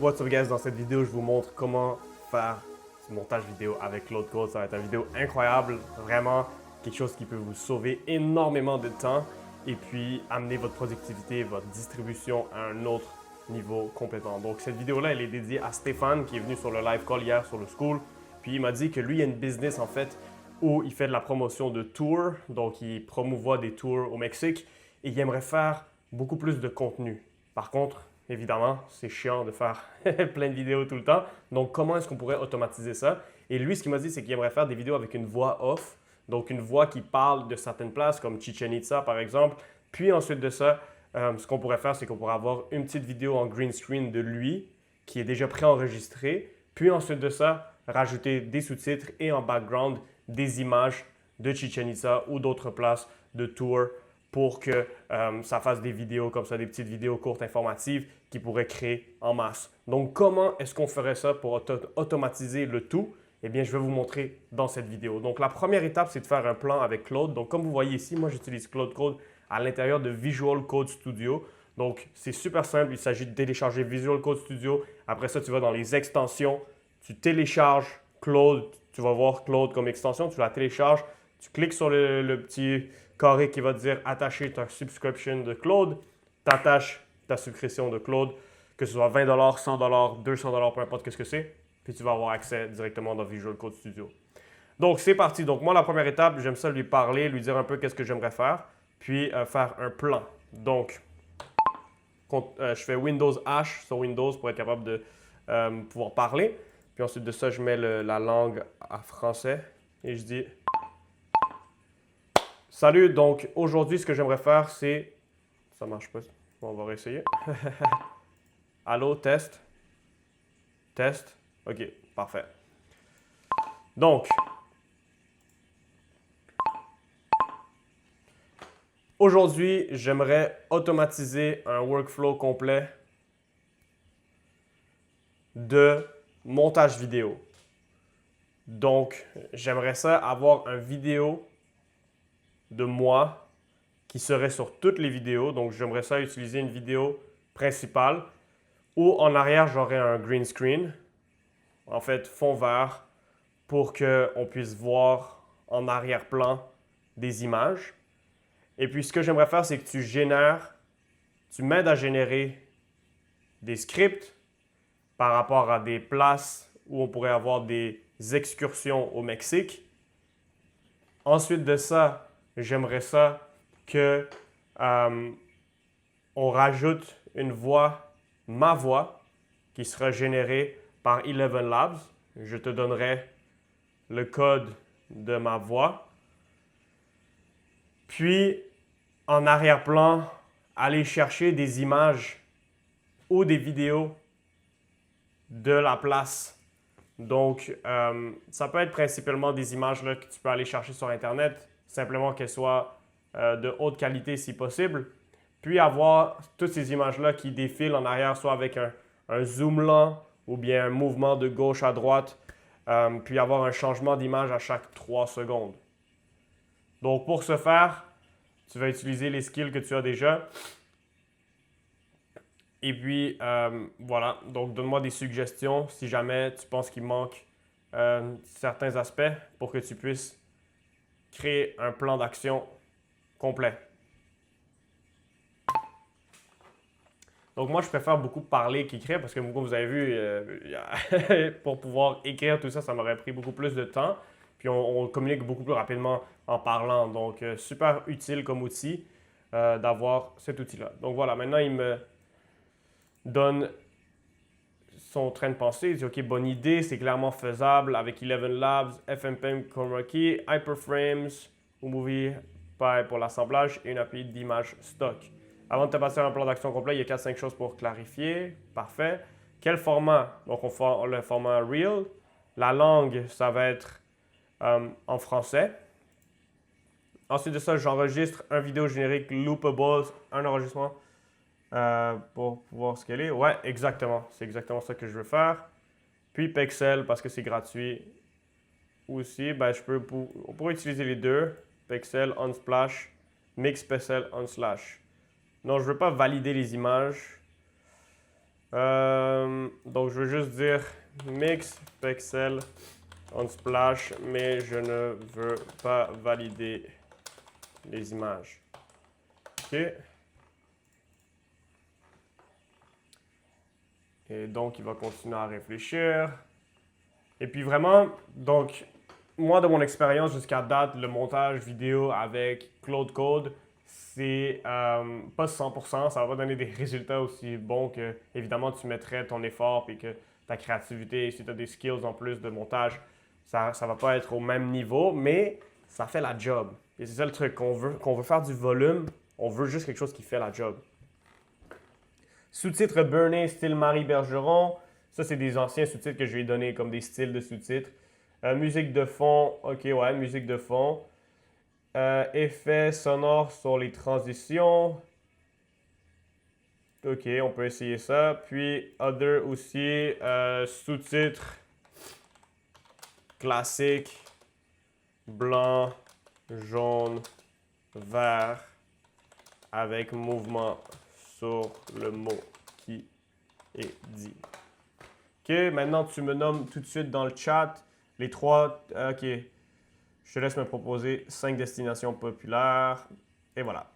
What's up guys, dans cette vidéo, je vous montre comment faire du montage vidéo avec Claude Code. Ça va être une vidéo incroyable, vraiment quelque chose qui peut vous sauver énormément de temps et puis amener votre productivité, votre distribution à un autre niveau complètement. Donc cette vidéo-là, elle est dédiée à Stéphane qui est venu sur le live call hier sur le school. Puis il m'a dit que lui, il a une business en fait où il fait de la promotion de tours, donc il promouvoit des tours au Mexique et il aimerait faire beaucoup plus de contenu. Par contre, évidemment, c'est chiant de faire plein de vidéos tout le temps. Donc, comment est-ce qu'on pourrait automatiser ça? Et lui, ce qu'il m'a dit, c'est qu'il aimerait faire des vidéos avec une voix off. Donc, une voix qui parle de certaines places, comme Chichen Itza, par exemple. Puis ensuite de ça, ce qu'on pourrait faire, c'est qu'on pourrait avoir une petite vidéo en green screen de lui, qui est déjà préenregistrée. Puis ensuite de ça, rajouter des sous-titres et en background, des images de Chichen Itza ou d'autres places de tour pour que ça fasse des vidéos comme ça, des petites vidéos courtes informatives qui pourraient créer en masse. Donc, comment est-ce qu'on ferait ça pour automatiser le tout? Eh bien, je vais vous montrer dans cette vidéo. Donc, la première étape, c'est de faire un plan avec Claude. Donc, comme vous voyez ici, moi, j'utilise Claude Code à l'intérieur de Visual Code Studio. Donc, c'est super simple. Il s'agit de télécharger Visual Code Studio. Après ça, tu vas dans les extensions, tu télécharges Claude. Tu vas voir Claude comme extension, tu la télécharges, tu cliques sur le petit carré qui va te dire attacher ta subscription de Claude, tu attaches ta subscription de Claude, que ce soit 20 $, 100 $, 200 $, peu importe ce que c'est, puis tu vas avoir accès directement dans Visual Code Studio. Donc, c'est parti. Donc, moi, la première étape, j'aime ça lui parler, lui dire un peu qu'est-ce que j'aimerais faire, puis faire un plan. Donc, je fais Windows H sur Windows pour être capable de pouvoir parler. Puis ensuite de ça, je mets la langue en français et je dis salut, donc aujourd'hui, ce que j'aimerais faire, c'est. Ça marche pas. Bon, on va réessayer. Allô, test. Test. OK, parfait. Donc, aujourd'hui, j'aimerais automatiser un workflow complet de montage vidéo. Donc, j'aimerais ça avoir une vidéo de moi qui serait sur toutes les vidéos. Donc, j'aimerais ça utiliser une vidéo principale où en arrière, j'aurais un green screen, en fait, fond vert, pour qu'on puisse voir en arrière-plan des images. Et puis, ce que j'aimerais faire, c'est que tu m'aides à générer des scripts par rapport à des places où on pourrait avoir des excursions au Mexique. Ensuite de ça, j'aimerais ça que on rajoute une voix, ma voix, qui sera générée par Eleven Labs. Je te donnerai le code de ma voix. Puis, en arrière-plan, aller chercher des images ou des vidéos de la place. Donc, ça peut être principalement des images là, que tu peux aller chercher sur Internet, simplement qu'elles soient de haute qualité si possible. Puis avoir toutes ces images-là qui défilent en arrière, soit avec un zoom lent ou bien un mouvement de gauche à droite, puis avoir un changement d'image à chaque 3 secondes. Donc, pour ce faire, tu vas utiliser les skills que tu as déjà. Et puis, voilà. Donc, donne-moi des suggestions si jamais tu penses qu'il manque certains aspects pour que tu puisses créer un plan d'action complet. Donc, moi, je préfère beaucoup parler qu'écrire parce que, comme vous avez vu, pour pouvoir écrire tout ça, ça m'aurait pris beaucoup plus de temps. Puis, on communique beaucoup plus rapidement en parlant. Donc, super utile comme outil d'avoir cet outil-là. Donc, voilà. Maintenant, il me donne son train de pensée. Il dit, OK, bonne idée, c'est clairement faisable avec Eleven Labs, FFmpeg Chroma Key, Hyperframes ou MoviePy pour l'assemblage et une API d'image stock. Avant de te passer un plan d'action complet, il y a 4-5 choses pour clarifier. Parfait. Quel format? Donc, on fait le format Real. La langue, ça va être en français. Ensuite de ça, j'enregistre un vidéo générique loopable, un enregistrement pour pouvoir scaler. Ouais, exactement. C'est exactement ça que je veux faire. Puis Pexel, parce que c'est gratuit. Aussi, ben, on pourrait utiliser les deux. Pexel, Unsplash, Mix Pexel, Unslash. Non, je ne veux pas valider les images. Je Donc, je veux juste dire mix pixel Unsplash, mais je ne veux pas valider les images. OK. Et donc, il va continuer à réfléchir. Et puis vraiment, donc, moi, de mon expérience jusqu'à date, le montage vidéo avec Claude Code, c'est pas 100%, ça va pas donner des résultats aussi bons que, évidemment, tu mettrais ton effort et que ta créativité, si tu as des skills en plus de montage, ça va pas être au même niveau, mais ça fait la job. Et c'est ça le truc, qu'on veut faire du volume, on veut juste quelque chose qui fait la job. Sous-titres Burné, style Marie Bergeron. Ça, c'est des anciens sous-titres que je lui ai donnés comme des styles de sous-titres. Musique de fond, ok, ouais, musique de fond. Effets sonores sur les transitions. Ok, on peut essayer ça. Puis, other aussi, sous-titres classique, blanc, jaune, vert, avec mouvement sur le mot qui est dit. Ok, maintenant tu me nommes tout de suite dans le chat les trois. Ok, je te laisse me proposer 5 destinations populaires. Et voilà.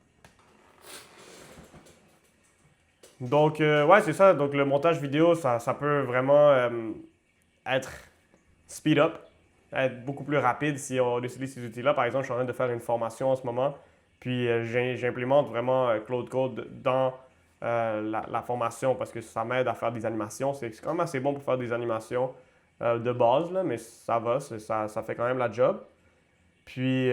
Donc, ouais, c'est ça. Donc, le montage vidéo, ça peut vraiment être speed up, être beaucoup plus rapide si on utilise ces outils-là. Par exemple, je suis en train de faire une formation en ce moment, puis j'implémente vraiment Claude Code dans la formation parce que ça m'aide à faire des animations. C'est quand même assez bon pour faire des animations de base, là, mais ça va, ça fait quand même la job. Puis,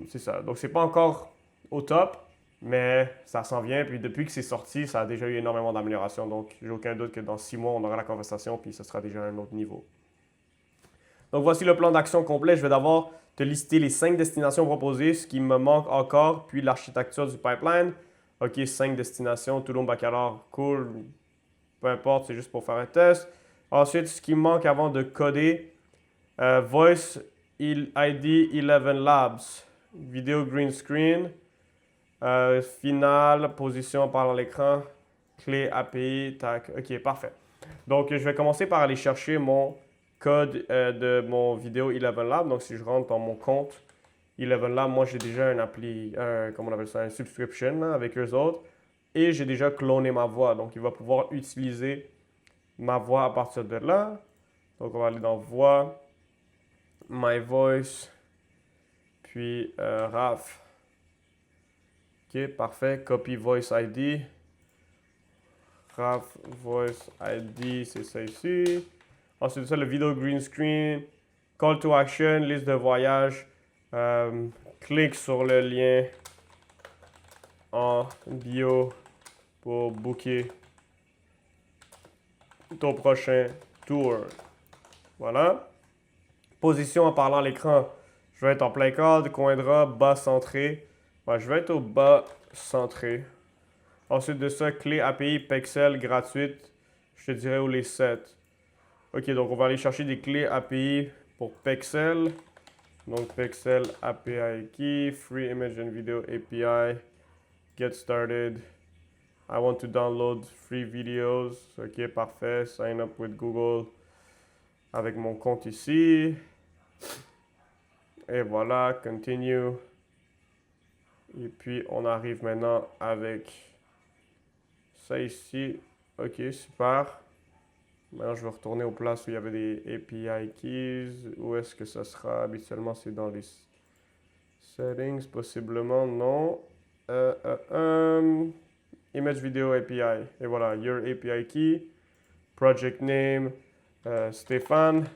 c'est ça. Donc, c'est pas encore au top, mais ça s'en vient. Puis, depuis que c'est sorti, ça a déjà eu énormément d'améliorations. Donc, j'ai aucun doute que dans 6 mois, on aura la conversation, puis ce sera déjà à un autre niveau. Donc, voici le plan d'action complet. Je vais d'abord te lister les 5 destinations proposées, ce qui me manque encore, puis l'architecture du pipeline. OK, 5 destinations, Toulon Baccalauréat, cool. Peu importe, c'est juste pour faire un test. Ensuite, ce qui me manque avant de coder, Voice ID 11 Labs, vidéo green screen, finale, position par l'écran, clé API, tac. OK, parfait. Donc, je vais commencer par aller chercher mon code de mon vidéo 11 Lab. Donc, si je rentre dans mon compte 11 Lab, moi, j'ai déjà un appli, comment on appelle ça, un subscription là, avec eux autres. Et j'ai déjà cloné ma voix. Donc, il va pouvoir utiliser ma voix à partir de là. Donc, on va aller dans Voix, My Voice, puis RAF. OK, parfait. Copy Voice ID. RAF Voice ID, c'est ça ici. Ensuite, ça, le vidéo green screen. Call to action, liste de voyage. Clique sur le lien en bio pour booker ton prochain tour. Voilà. Position en parlant à l'écran. Je vais être en plein cadre, coin droit, bas centré. Ouais, je vais être au bas centré. Ensuite de ça, clé API Pexel gratuite. Je te dirais où les 7. Ok, donc on va aller chercher des clés API pour Pexel. Donc Pexel API Key, Free Image and Video API. Get started. I want to download free videos. Ok, parfait. Sign up with Google avec mon compte ici. Et voilà, continue. Et puis on arrive maintenant avec ça ici. Ok, super. Maintenant, je vais retourner aux places où il y avait des API keys. Où est-ce que ça sera? Habituellement, c'est dans les settings. Possiblement, non. Image Video API. Et voilà, Your API Key. Project Name. Stéphane.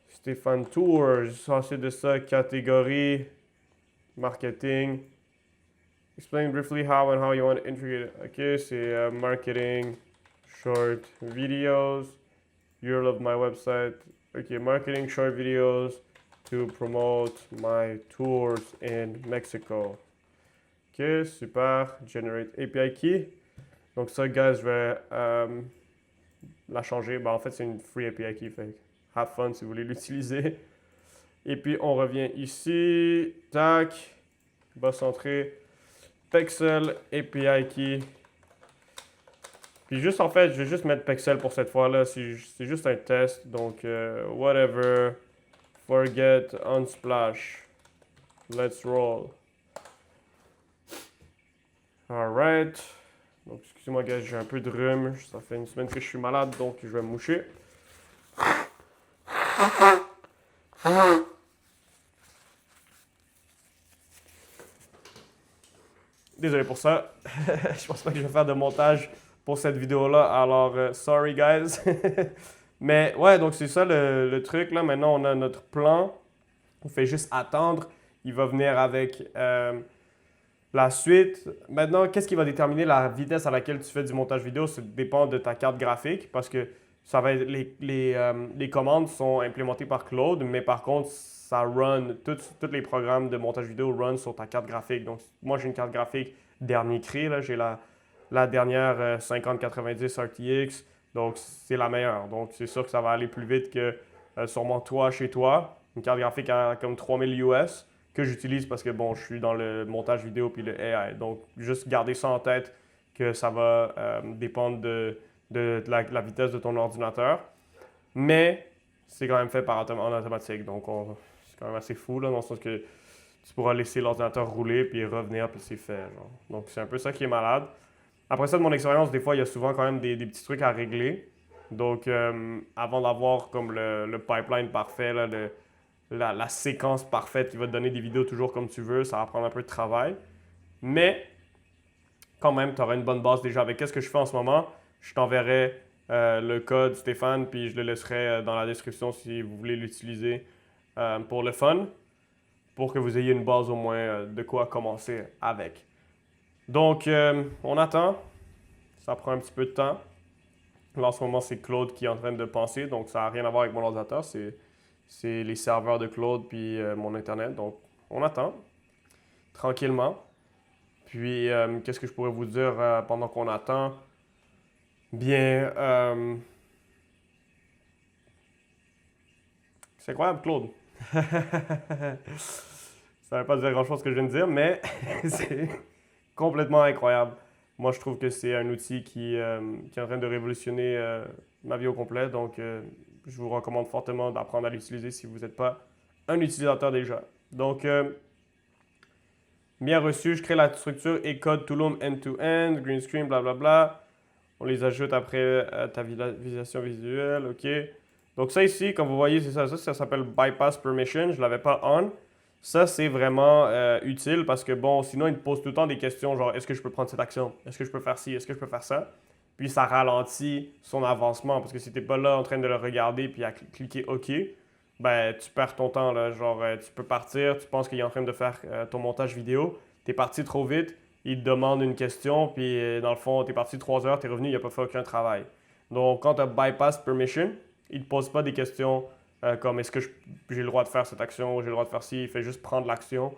Stéphane Tours. Ensuite de ça, catégorie. Marketing. Explain briefly how and how you want to integrate it. Ok, c'est marketing. Short videos, URL of my website. Okay, marketing short videos to promote my tours in Mexico. Ok, super. Generate API key. Donc ça, guys, je vais la changer. Ben, en fait, c'est une free API key. Fait have fun si vous voulez l'utiliser. Et puis, on revient ici. Tac. Bas centré. Pexel API key. Puis juste en fait, je vais juste mettre Pexel pour cette fois-là. C'est juste un test. Donc, whatever. Forget Unsplash. Let's roll. Alright. Donc, excusez-moi, gars, j'ai un peu de rhume. Ça fait une semaine que je suis malade, donc je vais me moucher. Désolé pour ça. Je pense pas que je vais faire de montage pour cette vidéo-là. Alors, sorry, guys. Mais ouais, donc c'est ça le truc. Là, maintenant, on a notre plan. On fait juste attendre. Il va venir avec la suite. Maintenant, qu'est-ce qui va déterminer la vitesse à laquelle tu fais du montage vidéo? Ça dépend de ta carte graphique parce que ça va être les commandes sont implémentées par Claude, mais par contre, ça run, tous les programmes de montage vidéo run sur ta carte graphique. Donc, moi, j'ai une carte graphique dernier cri, là, j'ai la dernière 5090 RTX, donc c'est la meilleure. Donc, c'est sûr que ça va aller plus vite que sûrement toi, chez toi, une carte graphique à comme 3000 US que j'utilise parce que, bon, je suis dans le montage vidéo puis le AI. Donc, juste garder ça en tête que ça va dépendre de la vitesse de ton ordinateur. Mais c'est quand même fait en automatique. Donc, c'est quand même assez fou, là, dans le sens que tu pourras laisser l'ordinateur rouler puis revenir puis c'est fait. Genre. Donc, c'est un peu ça qui est malade. Après ça, de mon expérience, des fois, il y a souvent quand même des petits trucs à régler. Donc, avant d'avoir comme le pipeline parfait, là, la séquence parfaite qui va te donner des vidéos toujours comme tu veux, ça va prendre un peu de travail. Mais quand même, tu auras une bonne base déjà avec qu'est-ce que je fais en ce moment. Je t'enverrai le code Stéphane, puis je le laisserai dans la description si vous voulez l'utiliser pour le fun, pour que vous ayez une base au moins de quoi commencer avec. Donc, on attend. Ça prend un petit peu de temps. Là, en ce moment, c'est Claude qui est en train de penser, donc ça n'a rien à voir avec mon ordinateur. C'est les serveurs de Claude puis mon Internet. Donc, on attend tranquillement. Puis, qu'est-ce que je pourrais vous dire pendant qu'on attend? Bien, c'est incroyable, Claude. Ça ne veut pas dire grand-chose ce que je viens de dire, mais c'est complètement incroyable. Moi, je trouve que c'est un outil qui est en train de révolutionner ma vie au complet. Donc, je vous recommande fortement d'apprendre à l'utiliser si vous n'êtes pas un utilisateur déjà. Donc, bien reçu, je crée la structure et code Tulum end-to-end, green screen, blablabla. On les ajoute après ta visualisation visuelle, OK. Donc ça ici, comme vous voyez, c'est ça. Ça s'appelle Bypass Permission. Je ne l'avais pas on. Ça, c'est vraiment utile parce que, bon, sinon, il te pose tout le temps des questions genre, est-ce que je peux prendre cette action? Est-ce que je peux faire ci? Est-ce que je peux faire ça? Puis ça ralentit son avancement parce que si tu n'es pas là en train de le regarder puis à cliquer OK, ben, tu perds ton temps, là. Genre, tu peux partir, tu penses qu'il est en train de faire ton montage vidéo, tu es parti trop vite, il te demande une question, puis dans le fond, tu es parti 3 heures, tu es revenu, il n'a pas fait aucun travail. Donc, quand tu as bypass permission, il ne te pose pas des questions comme est-ce que j'ai le droit de faire cette action, j'ai le droit de faire ci, il fait juste prendre l'action.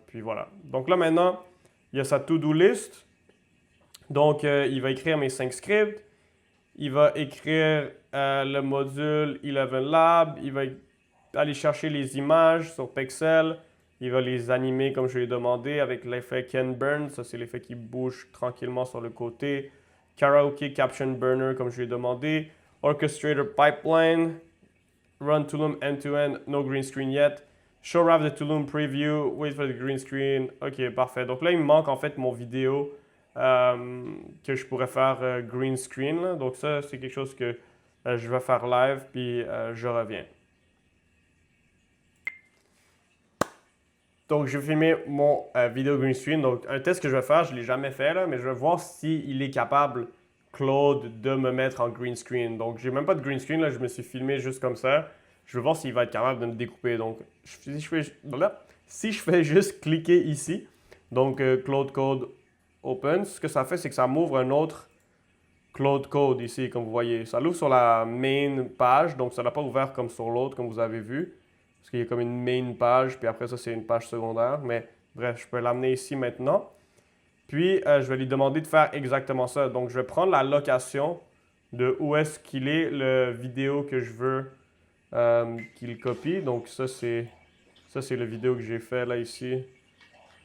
Puis voilà. Donc là, maintenant, il y a sa to-do list. Donc, il va écrire mes 5 scripts. Il va écrire le module 11 Lab. Il va aller chercher les images sur Pexel. Il va les animer comme je lui ai demandé avec l'effet Ken Burn. Ça, c'est l'effet qui bouge tranquillement sur le côté. Karaoke Caption Burner comme je lui ai demandé. Orchestrator Pipeline. Run Tulum end-to-end, no green screen yet. Show Rav the Tulum preview, wait for the green screen. Ok, parfait. Donc là, il me manque en fait mon vidéo que je pourrais faire green screen. Là. Donc ça, c'est quelque chose que je vais faire live, puis je reviens. Donc, je vais filmer mon vidéo green screen. Donc, un test que je vais faire, je ne l'ai jamais fait, là, mais je vais voir s'il est capable, Claude, de me mettre en green screen. Donc, j'ai même pas de green screen, là, je me suis filmé juste comme ça. Je vais voir s'il va être capable de me découper. Donc, si je fais juste cliquer ici, donc Claude Code Open, ce que ça fait, c'est que ça m'ouvre un autre Claude Code ici, comme vous voyez. Ça l'ouvre sur la main page, donc ça n'a pas ouvert comme sur l'autre, comme vous avez vu. Parce qu'il y a comme une main page, puis après ça, c'est une page secondaire. Mais bref, je peux l'amener ici maintenant. Puis, je vais lui demander de faire exactement ça. Donc, je vais prendre la location de où est-ce qu'il est le vidéo que je veux qu'il copie. Donc, ça, c'est le vidéo que j'ai fait là, ici,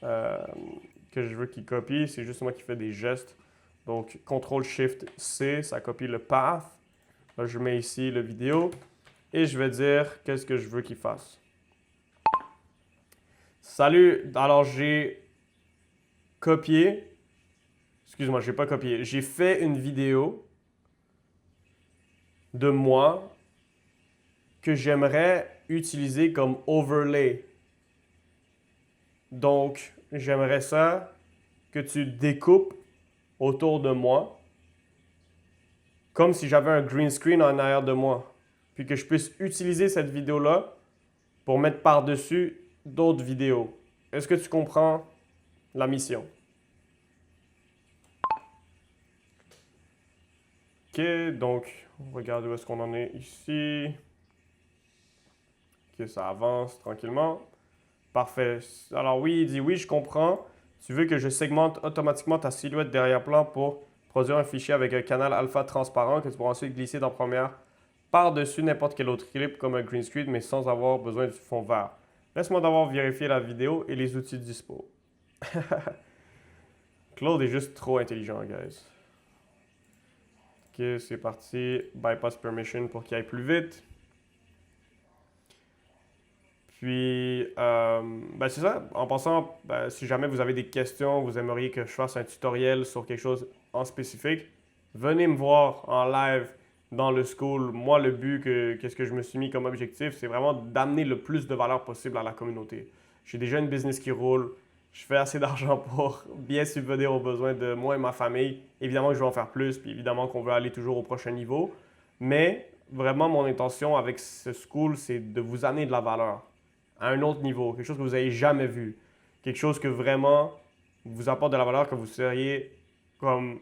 que je veux qu'il copie. C'est juste moi qui fais des gestes. Donc, CTRL-SHIFT-C, ça copie le path. Là, je mets ici le vidéo et je vais dire qu'est-ce que je veux qu'il fasse. Salut, alors j'ai copié, excuse-moi, j'ai pas copié, j'ai fait une vidéo de moi que j'aimerais utiliser comme overlay. Donc, j'aimerais ça que tu découpes autour de moi comme si j'avais un green screen en arrière de moi. Puis que je puisse utiliser cette vidéo-là pour mettre par-dessus d'autres vidéos. Est-ce que tu comprends la mission? Ok, donc, on regarde où est-ce qu'on en est ici. Ok, ça avance tranquillement. Parfait. Alors oui, il dit oui, je comprends. Tu veux que je segmente automatiquement ta silhouette derrière-plan pour produire un fichier avec un canal alpha transparent que tu pourras ensuite glisser dans Première par-dessus n'importe quel autre clip comme un green screen, mais sans avoir besoin du fond vert. Laisse-moi d'abord vérifier la vidéo et les outils dispo. Claude est juste trop intelligent, guys. Ok, c'est parti. Bypass permission pour qu'il aille plus vite. Puis, c'est ça. En passant, si jamais vous avez des questions, vous aimeriez que je fasse un tutoriel sur quelque chose en spécifique, venez me voir en live dans le school. Moi, le but, qu'est-ce que je me suis mis comme objectif, c'est vraiment d'amener le plus de valeur possible à la communauté. J'ai déjà une business qui roule. Je fais assez d'argent pour bien subvenir aux besoins de moi et ma famille. Évidemment que je veux en faire plus, puis évidemment qu'on veut aller toujours au prochain niveau. Mais vraiment, mon intention avec ce school, c'est de vous amener de la valeur à un autre niveau, quelque chose que vous n'avez jamais vu, quelque chose que vraiment vous apporte de la valeur, que vous seriez comme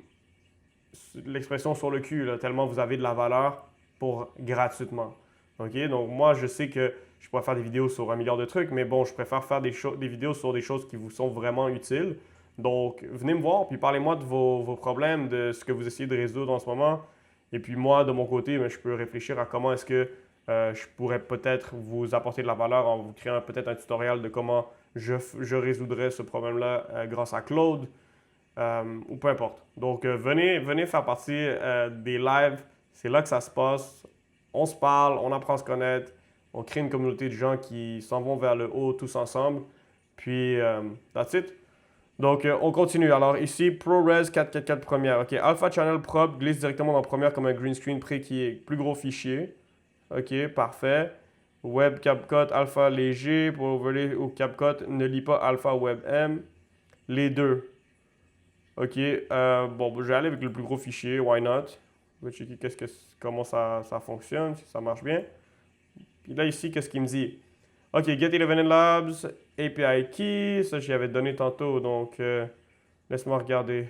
l'expression sur le cul, là, tellement vous avez de la valeur pour gratuitement. OK? Donc moi, je sais que je pourrais faire des vidéos sur un milliard de trucs, mais bon, je préfère faire des vidéos sur des choses qui vous sont vraiment utiles. Donc, venez me voir, puis parlez-moi de vos problèmes, de ce que vous essayez de résoudre en ce moment. Et puis moi, de mon côté, je peux réfléchir à comment est-ce que je pourrais peut-être vous apporter de la valeur en vous créant peut-être un tutoriel de comment je résoudrais ce problème-là grâce à Claude ou peu importe. Donc, venez faire partie des lives. C'est là que ça se passe. On se parle, on apprend à se connaître. On crée une communauté de gens qui s'en vont vers le haut tous ensemble. Puis, that's it. Donc, on continue. Alors, ici, ProRes 444 Premiere. OK, Alpha Channel Prop glisse directement dans Premiere comme un green screen prêt qui est plus gros fichier. OK, parfait. Web CapCut Alpha léger pour overlay au CapCut. Ne lis pas Alpha WebM. Les deux. OK, je vais aller avec le plus gros fichier. Why not? Je vais checker comment ça fonctionne, si ça marche bien. Puis là, ici, qu'est-ce qu'il me dit? OK, Get Eleven Labs, API Key. Ça, j'y avais donné tantôt. Donc, laisse-moi regarder.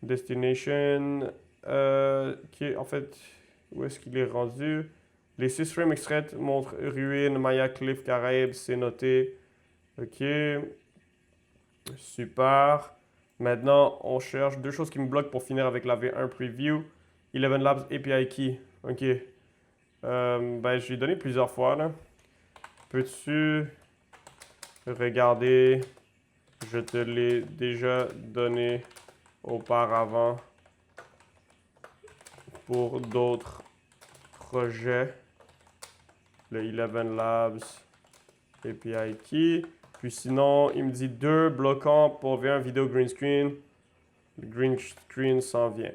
Destination. OK, en fait, où est-ce qu'il est rendu? Les 6 frames extraits montrent Ruine, Maya, Cliff, Caraïbes, c'est noté. OK. Super. Maintenant, on cherche deux choses qui me bloquent pour finir avec la V1 Preview. Eleven Labs API Key. OK. Je l'ai donné plusieurs fois, là. Peux-tu regarder? Je te l'ai déjà donné auparavant pour d'autres projets. Le Eleven Labs API Key. Puis sinon, il me dit 2 bloquants pour V1 vidéo green screen. Le green screen s'en vient.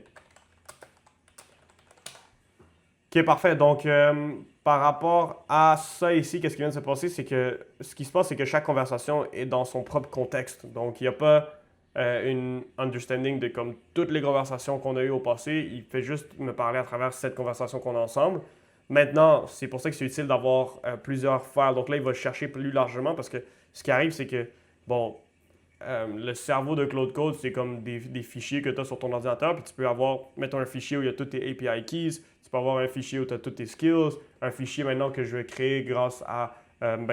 OK, parfait. Donc, par rapport à ça ici, qu'est-ce qui vient de se passer? C'est que ce qui se passe, c'est que chaque conversation est dans son propre contexte. Donc, il n'y a pas une understanding de comme toutes les conversations qu'on a eues au passé. Il fait juste me parler à travers cette conversation qu'on a ensemble. Maintenant, c'est pour ça que c'est utile d'avoir plusieurs files. Donc là, il va chercher plus largement parce que ce qui arrive, c'est que, le cerveau de Claude Code, c'est comme des fichiers que tu as sur ton ordinateur. Puis tu peux avoir, mettons, un fichier où il y a toutes tes API keys. Tu peux avoir un fichier où tu as toutes tes skills. Un fichier maintenant que je vais créer grâce à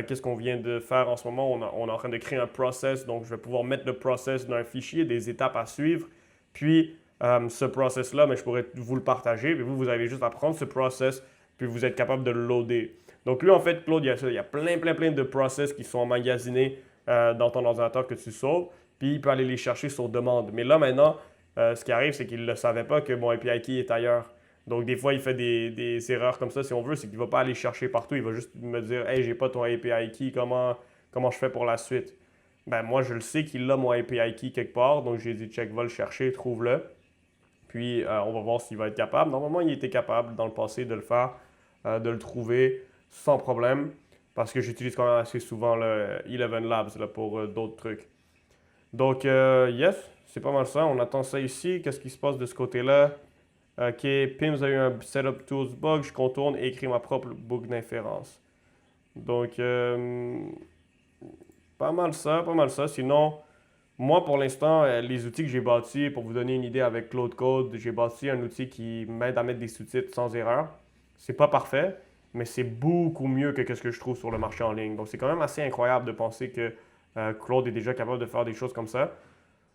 qu'est-ce qu'on vient de faire en ce moment. On est en train de créer un process. Donc, je vais pouvoir mettre le process dans un fichier, des étapes à suivre. Puis, ce process-là, je pourrais vous le partager. Puis vous avez juste à prendre ce process, puis vous êtes capable de le loader. Donc, lui, en fait, Claude, il y a plein de process qui sont emmagasinés dans ton ordinateur que tu sauves, puis il peut aller les chercher sur demande. Mais là, maintenant, Ce qui arrive, c'est qu'il ne savait pas que mon API key est ailleurs. Donc, des fois, il fait des erreurs comme ça, si on veut, c'est qu'il ne va pas aller chercher partout. Il va juste me dire, hey, j'ai pas ton API key, comment je fais pour la suite? Ben, moi, je le sais qu'il a mon API key quelque part, donc j'ai dit, check, va le chercher, trouve-le. Puis, on va voir s'il va être capable. Normalement, il était capable dans le passé de le faire, de le trouver sans problème, parce que j'utilise quand même assez souvent le Eleven Labs là, pour d'autres trucs. Donc, yes, c'est pas mal ça. On attend ça ici. Qu'est-ce qui se passe de ce côté-là? Ok, Pims a eu un setup tools bug. Je contourne et écris ma propre boucle d'inférence. Donc, pas mal ça, pas mal ça. Sinon, moi, pour l'instant, les outils que j'ai bâtis, pour vous donner une idée avec Claude Code, j'ai bâti un outil qui m'aide à mettre des sous-titres sans erreur. C'est pas parfait, mais c'est beaucoup mieux que ce que je trouve sur le marché en ligne. Donc, c'est quand même assez incroyable de penser que Claude est déjà capable de faire des choses comme ça.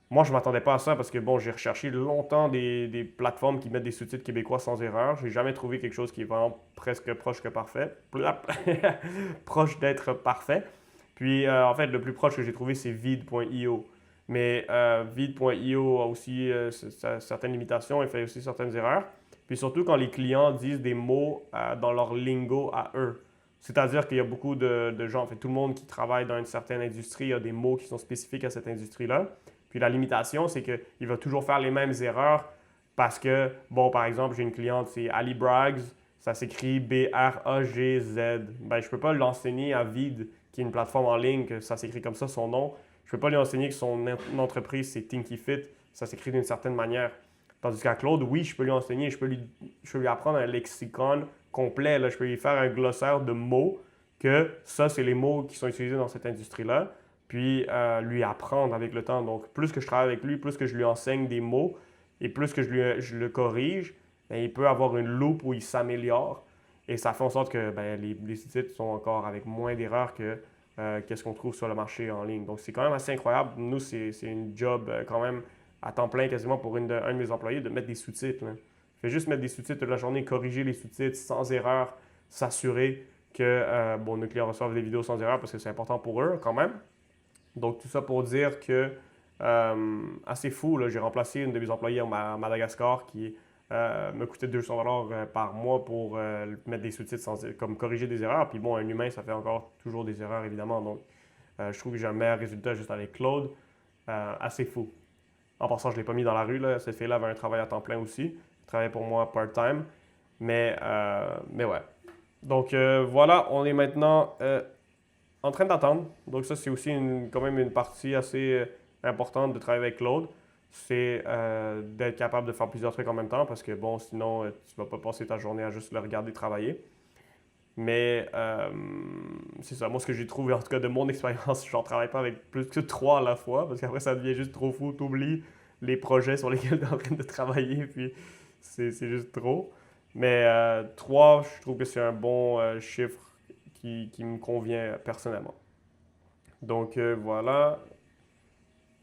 Moi, je ne m'attendais pas à ça parce que, bon, j'ai recherché longtemps des plateformes qui mettent des sous-titres québécois sans erreur. J'ai jamais trouvé quelque chose qui est vraiment presque proche que parfait. Proche d'être parfait. Puis, en fait, le plus proche que j'ai trouvé, c'est vide.io. Mais vide.io a aussi certaines limitations et fait aussi certaines erreurs. Puis surtout quand les clients disent des mots dans leur lingo à eux. C'est-à-dire qu'il y a beaucoup de gens, en fait, tout le monde qui travaille dans une certaine industrie a des mots qui sont spécifiques à cette industrie-là. Puis la limitation, c'est qu'il va toujours faire les mêmes erreurs parce que, bon, par exemple, j'ai une cliente, c'est Ali Braggs, ça s'écrit B-R-A-G-Z. Ben, je ne peux pas l'enseigner à Vide, qui est une plateforme en ligne, que ça s'écrit comme ça, son nom. Je ne peux pas lui enseigner que son entreprise, c'est Tinky Fit, ça s'écrit d'une certaine manière. Tandis qu'à Claude, oui, je peux lui enseigner, je peux lui apprendre un lexicon complet, là, je peux lui faire un glossaire de mots, que ça, c'est les mots qui sont utilisés dans cette industrie-là, puis lui apprendre avec le temps. Donc, plus que je travaille avec lui, plus que je lui enseigne des mots, et plus que je le corrige, bien, il peut avoir une loupe où il s'améliore, et ça fait en sorte que ben, les sites sont encore avec moins d'erreurs que qu'est-ce qu'on trouve sur le marché en ligne. Donc, c'est quand même assez incroyable. Nous, c'est une job quand même à temps plein quasiment pour un de mes employés de mettre des sous-titres. Là. Fait juste mettre des sous-titres toute la journée, corriger les sous-titres sans erreur, s'assurer que bon, nos clients reçoivent des vidéos sans erreur parce que c'est important pour eux quand même. Donc, tout ça pour dire que assez fou, là, j'ai remplacé une de mes employés à Madagascar qui me coûtait 200$ par mois pour mettre des sous-titres comme corriger des erreurs. Puis bon, un humain, ça fait encore toujours des erreurs, évidemment. Donc, je trouve que j'ai un meilleur résultat juste avec Claude. Assez fou. En passant, je ne l'ai pas mis dans la rue. Là. Cette fille-là avait un travail à temps plein aussi. Elle travaillait pour moi part-time. Mais ouais. Donc voilà, on est maintenant en train d'attendre. Donc ça, c'est aussi quand même une partie assez importante de travailler avec Claude. C'est d'être capable de faire plusieurs trucs en même temps parce que bon, sinon, tu ne vas pas passer ta journée à juste le regarder travailler. Mais c'est ça. Moi, ce que j'ai trouvé, en tout cas de mon expérience, je n'en travaille pas avec plus que trois à la fois parce qu'après, ça devient juste trop fou. Tu oublies les projets sur lesquels tu es en train de travailler, puis c'est juste trop. Mais trois, je trouve que c'est un bon chiffre qui me convient personnellement. Donc voilà.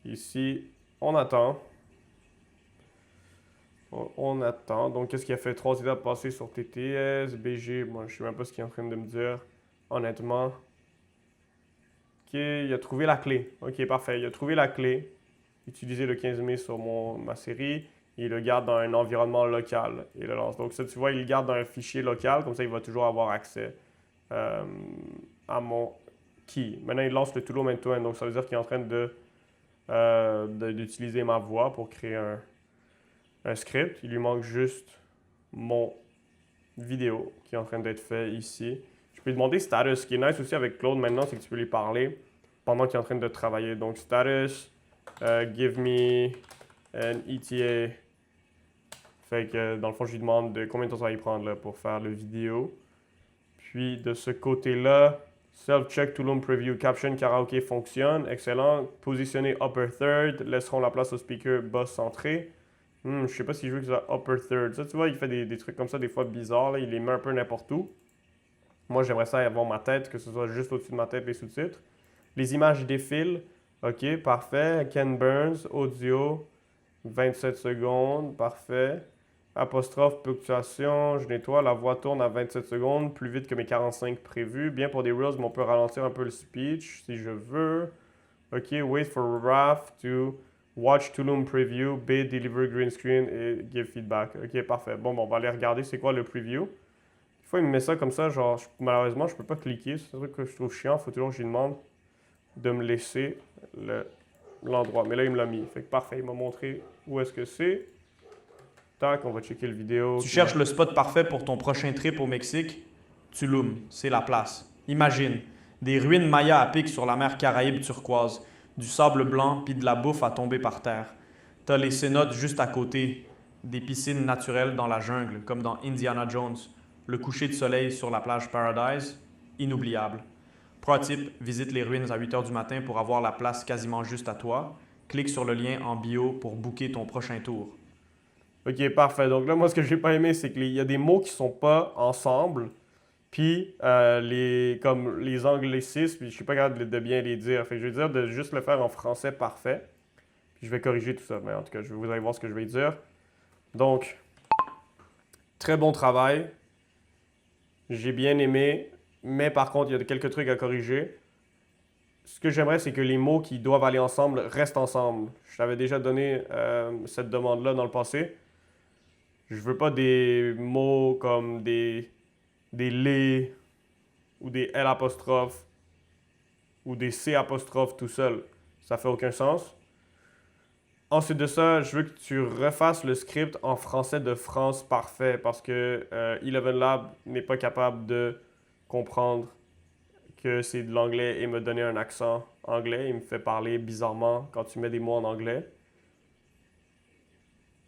Ici, on attend. On attend. Donc, qu'est-ce qui a fait 3 étapes passées sur TTS, BG? Moi, je ne sais même pas ce qu'il est en train de me dire. Honnêtement. Ok, il a trouvé la clé. Ok, parfait. Il a trouvé la clé. Utilisé le 15 mai sur ma série. Il le garde dans un environnement local et le lance. Donc, ça, tu vois, il le garde dans un fichier local. Comme ça, il va toujours avoir accès euh, à mon key. Maintenant, il lance le Tool end-to-end. Donc, ça veut dire qu'il est en train d'utiliser ma voix pour créer un script. Il lui manque juste mon vidéo qui est en train d'être fait ici. Je peux lui demander status. Ce qui est nice aussi avec Claude maintenant, c'est que tu peux lui parler pendant qu'il est en train de travailler. Donc, status, give me an ETA. Fait que dans le fond, je lui demande de combien de temps ça va y prendre là, pour faire le vidéo. Puis de ce côté-là, self-check Tulum Preview Caption Karaoke fonctionne. Excellent. Positionner upper third. Laisseront la place au speaker bas centré. Je sais pas si je veux que ça upper third. Ça, tu vois, il fait des trucs comme ça, des fois bizarres. Là. Il les met un peu n'importe où. Moi, j'aimerais ça avoir ma tête, que ce soit juste au-dessus de ma tête, les sous-titres. Les images défilent. OK, parfait. Ken Burns, audio, 27 secondes. Parfait. Apostrophe, ponctuation, je nettoie. La voix tourne à 27 secondes, plus vite que mes 45 prévus. Bien pour des Reels, mais on peut ralentir un peu le speech si je veux. OK, wait for Raph to Watch Tulum Preview, B, Deliver Green Screen et Give Feedback. Ok, parfait. Bon, on va aller regarder c'est quoi le preview. Des fois, il me met ça comme ça, genre, malheureusement, je peux pas cliquer. C'est un truc que je trouve chiant. Faut toujours que je lui demande de me laisser l'endroit. Mais là, il me l'a mis. Fait que parfait, il m'a montré où est-ce que c'est. Tac, on va checker le vidéo. Tu cherches le spot parfait pour ton prochain trip au Mexique? Tulum, c'est la place. Imagine, des ruines mayas à pic sur la mer Caraïbe turquoise, du sable blanc puis de la bouffe à tomber par terre. T'as les cénotes juste à côté, des piscines naturelles dans la jungle, comme dans Indiana Jones, le coucher de soleil sur la plage Paradise, inoubliable. Pro tip, visite les ruines à 8 h du matin pour avoir la place quasiment juste à toi. Clique sur le lien en bio pour booker ton prochain tour. Ok, parfait. Donc là, moi, ce que j'ai pas aimé, c'est qu'il y a des mots qui sont pas ensemble. Puis, comme les anglicismes, puis je suis pas capable de bien les dire. Fait que je vais dire de juste le faire en français parfait. Puis je vais corriger tout ça. Mais en tout cas, vous allez voir ce que je vais dire. Donc, très bon travail. J'ai bien aimé. Mais par contre, il y a quelques trucs à corriger. Ce que j'aimerais, c'est que les mots qui doivent aller ensemble restent ensemble. Je t'avais déjà donné cette demande-là dans le passé. Je veux pas des mots comme des les ou des L apostrophes ou des C apostrophes tout seul. Ça fait aucun sens. Ensuite de ça, je veux que tu refasses le script en français de France parfait parce que Eleven Lab n'est pas capable de comprendre que c'est de l'anglais et me donner un accent anglais. Il me fait parler bizarrement quand tu mets des mots en anglais.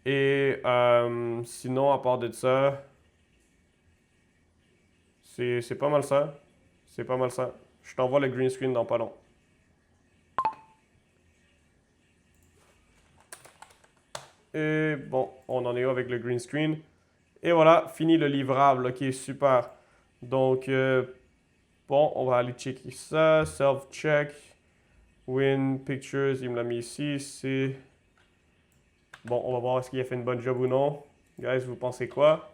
Et sinon, à part de ça, c'est pas mal ça. C'est pas mal ça. Je t'envoie le green screen dans pas long. Et bon, on en est où avec le green screen? Et voilà, fini le livrable. Ok, super. Donc, bon, on va aller checker ça. Self-check. Win Pictures, il me l'a mis ici. C'est. Bon, on va voir est-ce qu'il a fait une bonne job ou non. Guys, vous pensez quoi?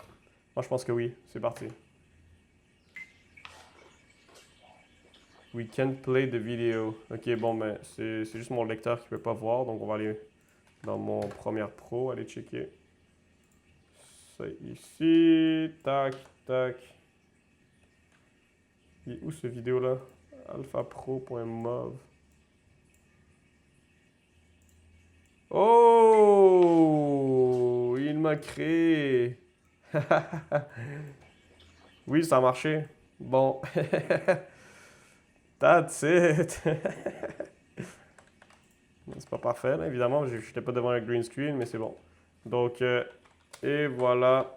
Moi, je pense que oui. C'est parti. We can't play the video. Ok, bon, mais c'est juste mon lecteur qui ne peut pas voir. Donc, on va aller dans mon Premiere Pro, aller checker. Ça ici. Tac, tac. Il est où ce vidéo-là? alphapro.mov. Oh! Il m'a créé! Oui, ça a marché. Bon. That's it! C'est pas parfait, là, évidemment. Je n'étais pas devant un green screen, mais c'est bon. Donc, et voilà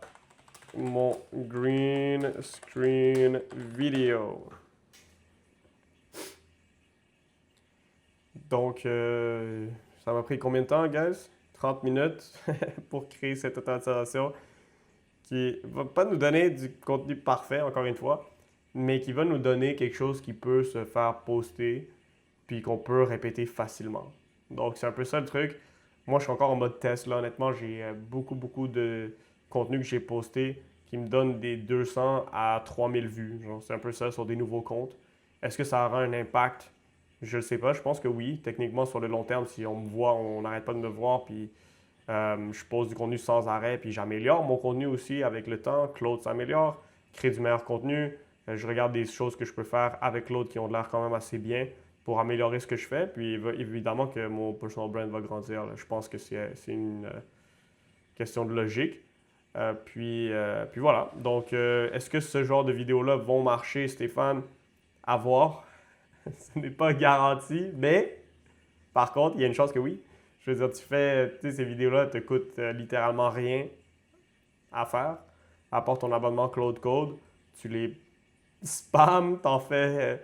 mon green screen vidéo. Donc, ça m'a pris combien de temps, guys? 30 minutes pour créer cette automatisation qui va pas nous donner du contenu parfait, encore une fois, mais qui va nous donner quelque chose qui peut se faire poster puis qu'on peut répéter facilement. Donc, c'est un peu ça le truc. Moi, je suis encore en mode test. Là, honnêtement, j'ai beaucoup de contenu que j'ai posté qui me donne des 200 à 3000 vues. C'est un peu ça sur des nouveaux comptes. Est-ce que ça aura un impact? Je ne sais pas. Je pense que oui. Techniquement, sur le long terme, si on me voit, on n'arrête pas de me voir, puis je pose du contenu sans arrêt, puis j'améliore mon contenu aussi avec le temps. Claude s'améliore, crée du meilleur contenu. Je regarde des choses que je peux faire avec Claude qui ont l'air quand même assez bien pour améliorer ce que je fais. Puis évidemment que mon personal brand va grandir. Là. Je pense que c'est une question de logique. Puis voilà. Donc, est-ce que ce genre de vidéos-là vont marcher, Stéphane? À voir. Ce n'est pas garanti, mais par contre, il y a une chance que oui. Je veux dire, tu sais, ces vidéos-là te coûtent littéralement rien à faire, à part ton abonnement Claude Code. Tu les spams, t'en fais,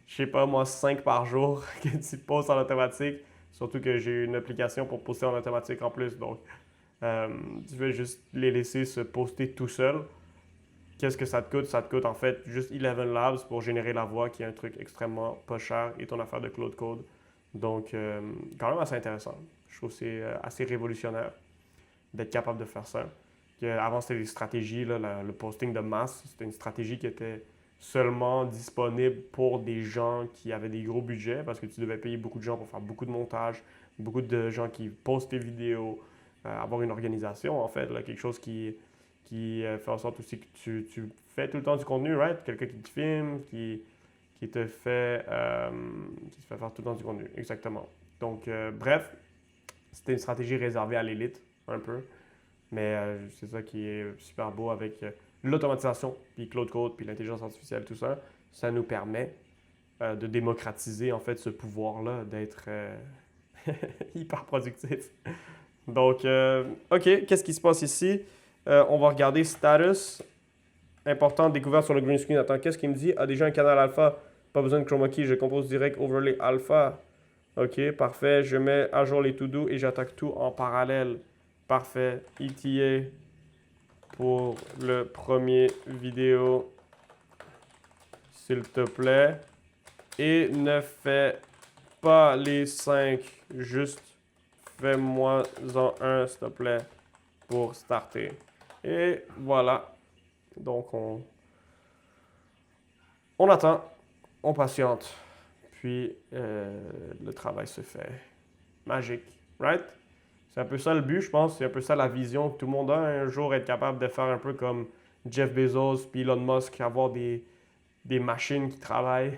je sais pas moi, 5 par jour que tu postes en automatique. Surtout que j'ai une application pour poster en automatique en plus. Donc, tu veux juste les laisser se poster tout seul. Qu'est-ce que ça te coûte? Ça te coûte en fait juste Eleven Labs pour générer la voix, qui est un truc extrêmement pas cher, et ton affaire de Claude Code. Donc, quand même assez intéressant. Je trouve que c'est assez révolutionnaire d'être capable de faire ça. Avant, c'était des stratégies, là, le posting de masse, c'était une stratégie qui était seulement disponible pour des gens qui avaient des gros budgets parce que tu devais payer beaucoup de gens pour faire beaucoup de montage, beaucoup de gens qui postent des vidéos, avoir une organisation en fait, là, quelque chose qui fait en sorte aussi que tu fais tout le temps du contenu, right? Quelqu'un qui te filme, qui te fait, qui te fait faire tout le temps du contenu, exactement. Donc, bref, c'était une stratégie réservée à l'élite, un peu. Mais c'est ça qui est super beau avec l'automatisation, puis Claude Code, puis l'intelligence artificielle, tout ça. Ça nous permet de démocratiser en fait ce pouvoir-là, d'être hyper productif. Donc, OK, qu'est-ce qui se passe ici? On va regarder status. Important, découverte sur le green screen. Attends, qu'est-ce qu'il me dit? Ah, déjà un canal alpha. Pas besoin de chroma key, je compose direct overlay alpha. OK, parfait. Je mets à jour les to-do et j'attaque tout en parallèle. Parfait. ETA pour le premier vidéo, s'il te plaît. Et ne fais pas les 5, juste fais-moi-en un, s'il te plaît, pour starter. Et voilà. Donc, on attend, on patiente, puis le travail se fait. Magique, right? C'est un peu ça le but, je pense. C'est un peu ça la vision que tout le monde a un jour, être capable de faire un peu comme Jeff Bezos puis Elon Musk, avoir des machines qui travaillent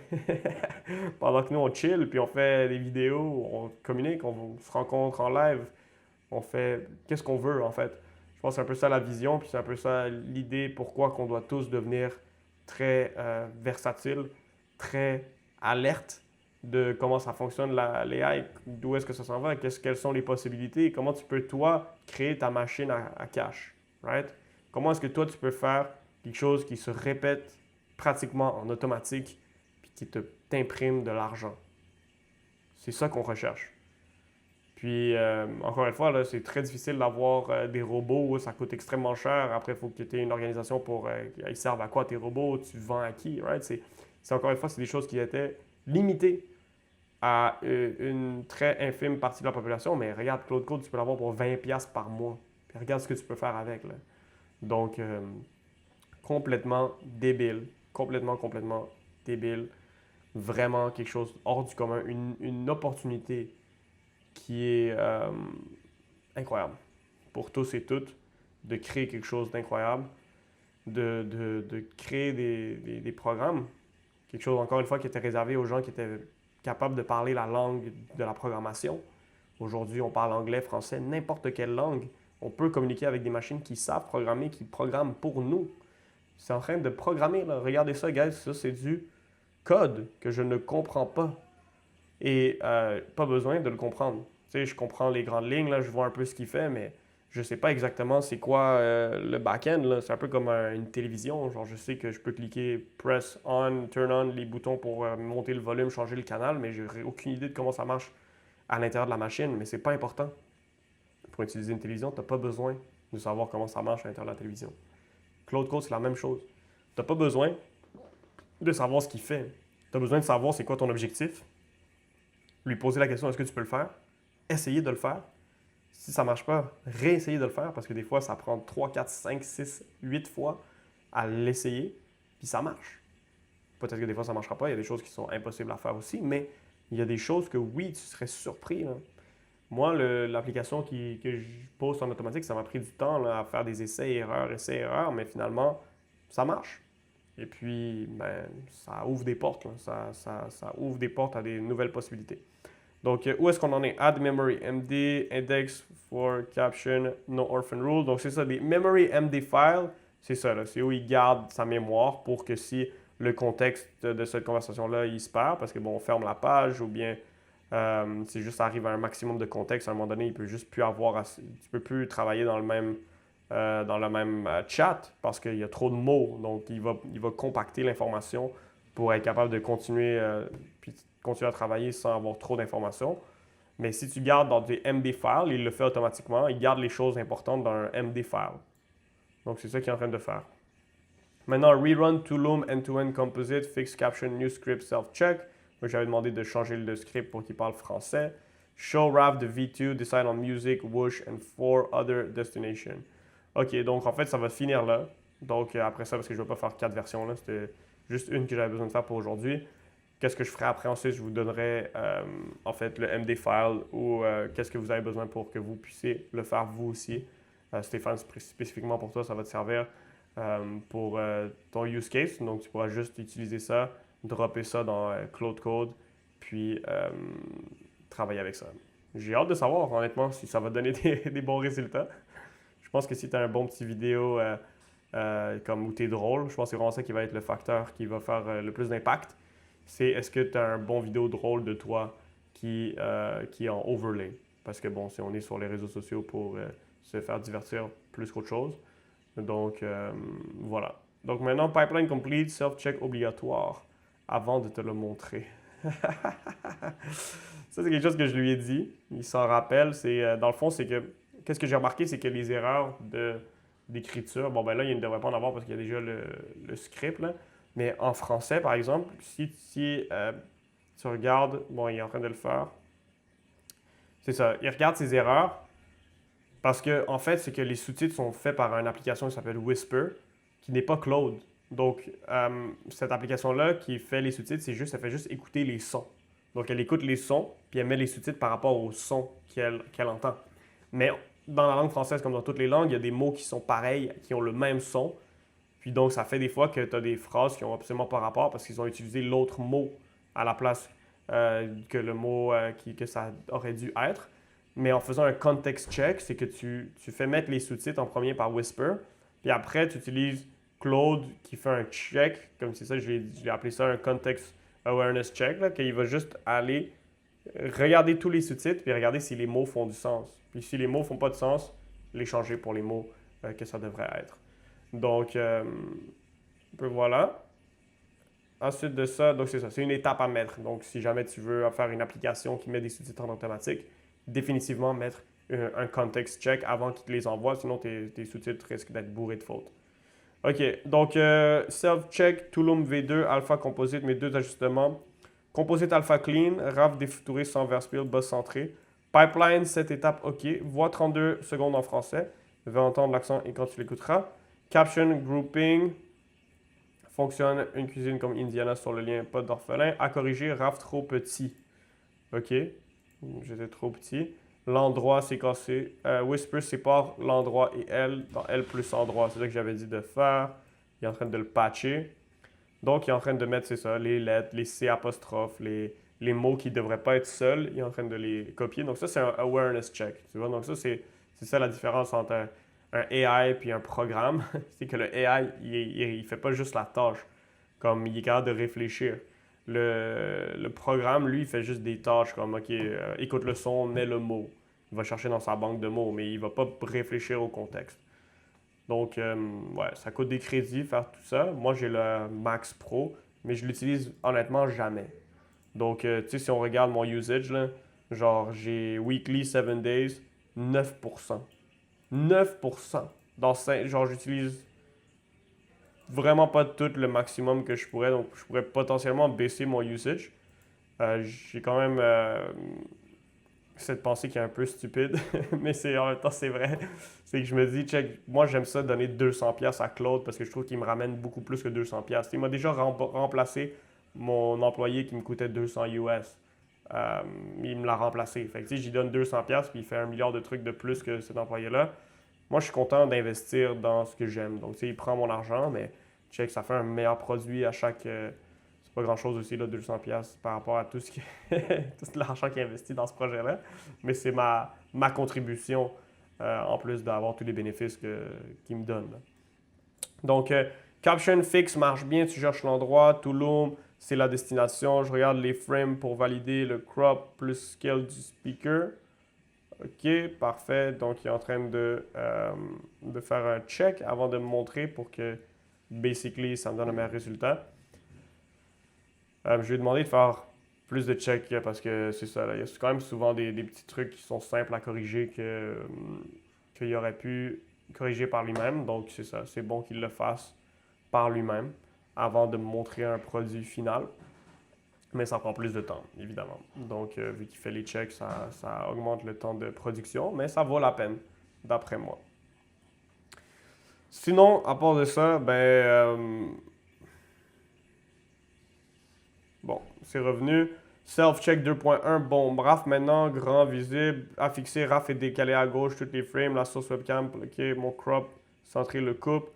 pendant que nous on chill, puis on fait des vidéos, on communique, on se rencontre en live, on fait qu'est-ce qu'on veut en fait. Je pense que c'est un peu ça la vision, puis c'est un peu ça l'idée pourquoi qu'on doit tous devenir très versatiles, très alertes de comment ça fonctionne l'AI, d'où est-ce que ça s'en va, quelles sont les possibilités, comment tu peux toi créer ta machine à cash, right? Comment est-ce que toi tu peux faire quelque chose qui se répète pratiquement en automatique puis qui t'imprime de l'argent. C'est ça qu'on recherche. Puis, encore une fois, là, c'est très difficile d'avoir des robots. Ça coûte extrêmement cher. Après, il faut que tu aies une organisation pour... ils servent à quoi tes robots? Tu vends à qui? Right? Encore une fois, c'est des choses qui étaient limitées à une très infime partie de la population. Mais regarde, Claude Code, tu peux l'avoir pour 20$ par mois. Puis regarde ce que tu peux faire avec. Là. Donc, complètement débile. Complètement débile. Vraiment quelque chose hors du commun. Une opportunité qui est incroyable pour tous et toutes de créer quelque chose d'incroyable, de créer des programmes. Quelque chose, encore une fois, qui était réservé aux gens qui étaient capables de parler la langue de la programmation. Aujourd'hui, on parle anglais, français, n'importe quelle langue. On peut communiquer avec des machines qui savent programmer, qui programment pour nous. C'est en train de programmer, là. Regardez ça, guys. Ça, c'est du code que je ne comprends pas. Et pas besoin de le comprendre. Tu sais, je comprends les grandes lignes, là, je vois un peu ce qu'il fait, mais je ne sais pas exactement c'est quoi le back-end. Là. C'est un peu comme une télévision. Genre, je sais que je peux cliquer press on, turn on, les boutons pour monter le volume, changer le canal, mais je n'aurai aucune idée de comment ça marche à l'intérieur de la machine. Mais c'est pas important. Pour utiliser une télévision, tu n'as pas besoin de savoir comment ça marche à l'intérieur de la télévision. Claude Code, c'est la même chose. Tu n'as pas besoin de savoir ce qu'il fait. Tu as besoin de savoir c'est quoi ton objectif. Lui poser la question, est-ce que tu peux le faire? Essayer de le faire. Si ça ne marche pas, réessayer de le faire parce que des fois, ça prend 3, 4, 5, 6, 8 fois à l'essayer, puis ça marche. Peut-être que des fois, ça ne marchera pas. Il y a des choses qui sont impossibles à faire aussi, mais il y a des choses que oui, tu serais surpris. Là. Moi, l'application que je poste en automatique, ça m'a pris du temps là, à faire des essais-erreurs, mais finalement, ça marche. Et puis, ben, ça ouvre des portes. Là. Ça ouvre des portes à des nouvelles possibilités. Donc, où est-ce qu'on en est? Add memory, MD, index for caption, no orphan rule. Donc, c'est ça, des memory MD files, c'est ça, c'est où il garde sa mémoire pour que si le contexte de cette conversation-là, il se perd, parce que bon, on ferme la page ou bien c'est juste arrive à un maximum de contexte, à un moment donné, il peut juste plus avoir, tu peux plus travailler dans le même chat parce qu'il y a trop de mots. Donc, il va compacter l'information pour être capable de continuer à travailler sans avoir trop d'informations. Mais si tu gardes dans des MD files, il le fait automatiquement. Il garde les choses importantes dans un MD file. Donc, c'est ça qu'il est en train de faire. Maintenant, rerun Tulum end-to-end composite, fix caption, new script, self-check. Donc, j'avais demandé de changer le script pour qu'il parle français. Show RAV de V2, decide on music, whoosh, and 4 other destinations. OK, donc en fait, ça va finir là. Donc, après ça, parce que je ne vais pas faire 4 versions, là, c'était juste une que j'avais besoin de faire pour aujourd'hui. qu'est-ce que je ferai après ensuite, je vous donnerai en fait le MD file ou qu'est-ce que vous avez besoin pour que vous puissiez le faire vous aussi. Stéphane, spécifiquement pour toi, ça va te servir pour ton use case. Donc, tu pourras juste utiliser ça, dropper ça dans Claude Code, puis travailler avec ça. J'ai hâte de savoir, honnêtement, si ça va donner des bons résultats. Je pense que si tu as un bon petit vidéo comme où tu es drôle, je pense que c'est vraiment ça qui va être le facteur qui va faire le plus d'impact. C'est est-ce que tu as un bon vidéo drôle de toi qui est en overlay. Parce que bon, si on est sur les réseaux sociaux pour se faire divertir plus qu'autre chose. Donc, voilà. Donc maintenant, pipeline complete, self-check obligatoire avant de te le montrer. Ça, c'est quelque chose que je lui ai dit. Il s'en rappelle. Dans le fond, c'est que qu'est-ce que j'ai remarqué, c'est que les erreurs d'écriture, bon, ben là, il ne devrait pas en avoir parce qu'il y a déjà le script, là. Mais en français, par exemple, si tu regardes, bon, il est en train de le faire. C'est ça, il regarde ses erreurs parce que, en fait, c'est que les sous-titres sont faits par une application qui s'appelle Whisper, qui n'est pas Claude. Donc, cette application-là qui fait les sous-titres, elle fait juste écouter les sons. Donc, elle écoute les sons, puis elle met les sous-titres par rapport aux sons qu'elle entend. Mais dans la langue française, comme dans toutes les langues, il y a des mots qui sont pareils, qui ont le même son. Puis donc, ça fait des fois que tu as des phrases qui n'ont absolument pas rapport parce qu'ils ont utilisé l'autre mot à la place que le mot que ça aurait dû être. Mais en faisant un context check, c'est que tu fais mettre les sous-titres en premier par Whisper, puis après, tu utilises Claude qui fait un check, comme c'est ça, je l'ai appelé ça un context awareness check, là, qu'il va juste aller regarder tous les sous-titres, puis regarder si les mots font du sens. Puis si les mots font pas de sens, les changer pour les mots que ça devrait être. Donc, voilà. Ensuite de ça, donc c'est ça, c'est une étape à mettre. Donc, si jamais tu veux faire une application qui met des sous-titres en automatique, définitivement mettre un context check avant qu'il te les envoie, sinon tes sous-titres risquent d'être bourrés de fautes. OK, donc self-check, Tulum V2, Alpha Composite, mes deux ajustements. Composite Alpha Clean, RAV défuturé sans verspill, boss centré. Pipeline, cette étape, OK. Voix 32 secondes en français. Je vais entendre l'accent et quand tu l'écouteras. Caption, grouping, fonctionne une cuisine comme Indiana sur le lien, pas d'orphelin. À corriger, RAV trop petit. OK, j'étais trop petit. L'endroit, c'est cassé. Whisper sépare l'endroit et L dans L plus endroit. C'est ça que j'avais dit de faire. Il est en train de le patcher. Donc, il est en train de mettre, c'est ça, les lettres, les C apostrophes, les mots qui ne devraient pas être seuls. Il est en train de les copier. Donc, ça, c'est un awareness check. Tu vois? Donc, ça, c'est ça la différence entre un AI puis un programme. C'est que le AI, il fait pas juste la tâche. Comme il est capable de réfléchir. Le programme, lui, il fait juste des tâches comme, OK, écoute le son, mets le mot. Il va chercher dans sa banque de mots, mais il va pas réfléchir au contexte. Donc, ouais, ça coûte des crédits faire tout ça. Moi, j'ai le Max Pro, mais je l'utilise honnêtement jamais. Donc, tu sais, si on regarde mon usage, là, genre, j'ai weekly 7 days, 9%. 9%. Genre, j'utilise vraiment pas tout le maximum que je pourrais, donc je pourrais potentiellement baisser mon usage. J'ai quand même cette pensée qui est un peu stupide, mais en même temps c'est vrai. C'est que je me dis, check, moi j'aime ça donner 200$ à Claude parce que je trouve qu'il me ramène beaucoup plus que 200$. Il m'a déjà remplacé mon employé qui me coûtait 200 US. Il me l'a remplacé. Fait que j'y donne 200$ puis il fait 1 milliard de trucs de plus que cet employé-là. Moi, je suis content d'investir dans ce que j'aime. Donc, tu sais, il prend mon argent, mais check, ça fait un meilleur produit à chaque. C'est pas grand-chose aussi, là, 200$ par rapport à tout tout l'argent qu'il a investi dans ce projet-là. Mais c'est ma contribution en plus d'avoir tous les bénéfices qu'il me donne. Là. Donc, Caption Fix marche bien, tu cherches l'endroit. Tulum, c'est la destination. Je regarde les frames pour valider le crop plus scale du speaker. OK, parfait. Donc, il est en train de faire un check avant de me montrer pour que, basically, ça me donne un meilleur résultat. Je lui ai demandé de faire plus de checks parce que c'est ça. Là, il y a quand même souvent des petits trucs qui sont simples à corriger qu'il aurait pu corriger par lui-même. Donc, c'est ça. C'est bon qu'il le fasse par lui-même avant de me montrer un produit final. Mais ça prend plus de temps, évidemment. Donc, vu qu'il fait les checks, ça augmente le temps de production, mais ça vaut la peine, d'après moi. Sinon, à part de ça, Bon, c'est revenu. Self-check 2.1, bon, RAF maintenant, grand, visible, affixé, RAF est décalé à gauche, toutes les frames, la source webcam, ok, mon crop, centrer le coupe,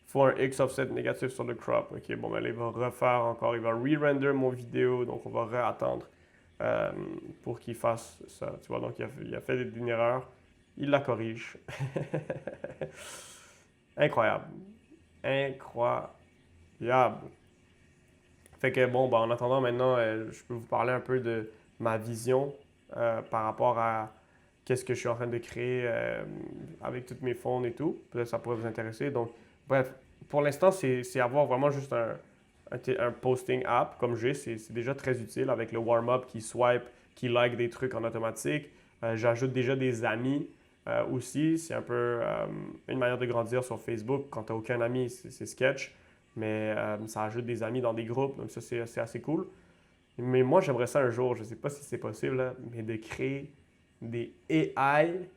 faut un X offset négatif sur le crop, ok, bon, ben là, il va refaire encore, il va re-render mon vidéo, donc on va re-attendre pour qu'il fasse ça, tu vois, donc il a fait une erreur, il la corrige. Incroyable. Incroyable. Fait que bon, ben, en attendant maintenant, je peux vous parler un peu de ma vision par rapport à qu'est-ce que je suis en train de créer avec toutes mes fonds et tout. Peut-être ça pourrait vous intéresser. Donc, bref, pour l'instant, c'est avoir vraiment juste un posting app comme j'ai. C'est déjà très utile avec le warm-up qui swipe, qui like des trucs en automatique. J'ajoute déjà des amis aussi. C'est un peu une manière de grandir sur Facebook. Quand tu n'as aucun ami, c'est sketch. Mais ça ajoute des amis dans des groupes, donc ça c'est assez cool. Mais moi j'aimerais ça un jour, je ne sais pas si c'est possible, là, mais de créer des AI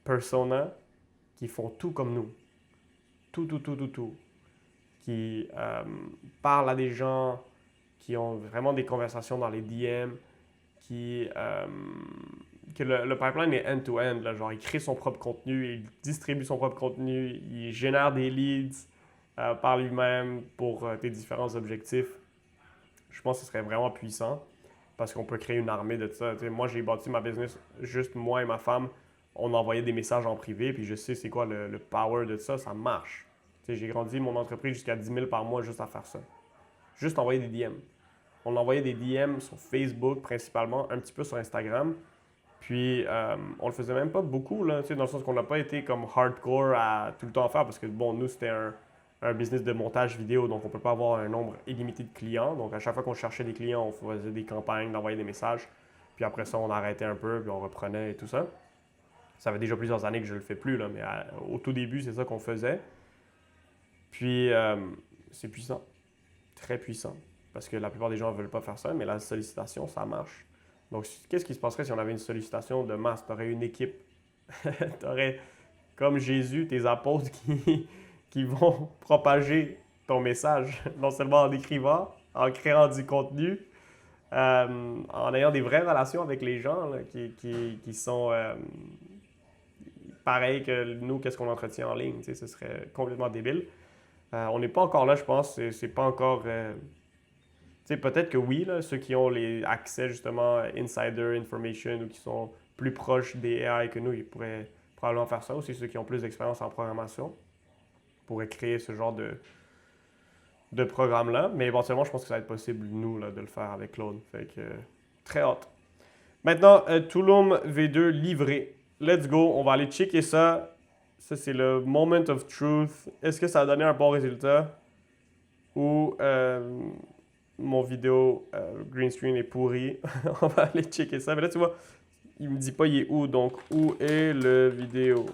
personas qui font tout comme nous. Tout. Qui parlent à des gens, qui ont vraiment des conversations dans les DM, que le pipeline est end-to-end. Là, genre, il crée son propre contenu, il distribue son propre contenu, il génère des leads par lui-même pour tes différents objectifs. Je pense que ce serait vraiment puissant parce qu'on peut créer une armée de ça. T'sais, moi, j'ai bâti ma business, juste moi et ma femme, on envoyait des messages en privé, puis je sais c'est quoi le power de ça, ça marche. T'sais, j'ai grandi mon entreprise jusqu'à 10 000 par mois juste à faire ça. Juste envoyer des DM. On envoyait des DM sur Facebook principalement, un petit peu sur Instagram. Puis, on le faisait même pas beaucoup, là, dans le sens qu'on n'a pas été comme hardcore à tout le temps faire parce que, bon, nous, c'était un business de montage vidéo, donc on ne peut pas avoir un nombre illimité de clients. Donc, à chaque fois qu'on cherchait des clients, on faisait des campagnes, d'envoyer des messages. Puis après ça, on arrêtait un peu, puis on reprenait et tout ça. Ça fait déjà plusieurs années que je ne le fais plus, là, mais au tout début, c'est ça qu'on faisait. Puis, c'est puissant, très puissant, parce que la plupart des gens ne veulent pas faire ça, mais la sollicitation, ça marche. Donc, qu'est-ce qui se passerait si on avait une sollicitation de masse? Tu aurais une équipe. Tu aurais, comme Jésus, tes apôtres qui vont propager ton message, non seulement en écrivant, en créant du contenu, en ayant des vraies relations avec les gens là, qui sont pareils que nous, qu'est-ce qu'on entretient en ligne. Ce serait complètement débile. On n'est pas encore là, je pense. C'est pas encore... peut-être que oui, là, ceux qui ont les accès justement insider information ou qui sont plus proches des AI que nous, ils pourraient probablement faire ça. Aussi ceux qui ont plus d'expérience en programmation pourraient créer ce genre de programme-là. Mais éventuellement, je pense que ça va être possible, nous, là, de le faire avec Claude. Fait que très hâte. Maintenant, Tulum V2 livré. Let's go, on va aller checker ça. Ça, c'est le moment of truth. Est-ce que ça a donné un bon résultat? Ou mon vidéo green screen est pourri? On va aller checker ça. Mais là, tu vois, il me dit pas il est où. Donc, où est le vidéo?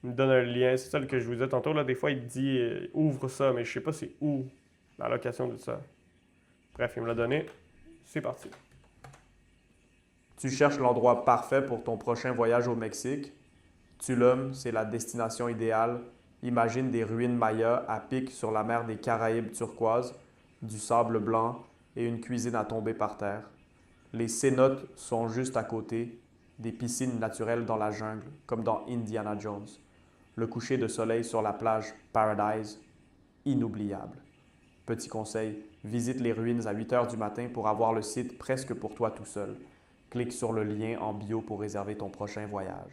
Il me donne un lien. C'est ça que je vous disais tantôt. Là, des fois, il me dit ouvre ça, mais je sais pas c'est où la location de ça. Bref, il me l'a donné. C'est parti. Tu cherches l'endroit parfait pour ton prochain voyage au Mexique. Tulum, c'est la destination idéale. Imagine des ruines mayas à pic sur la mer des Caraïbes turquoise, du sable blanc et une cuisine à tomber par terre. Les cénotes sont juste à côté, des piscines naturelles dans la jungle, comme dans Indiana Jones. Le coucher de soleil sur la plage Paradise, inoubliable. Petit conseil, visite les ruines à 8 heures du matin pour avoir le site presque pour toi tout seul. Clique sur le lien en bio pour réserver ton prochain voyage.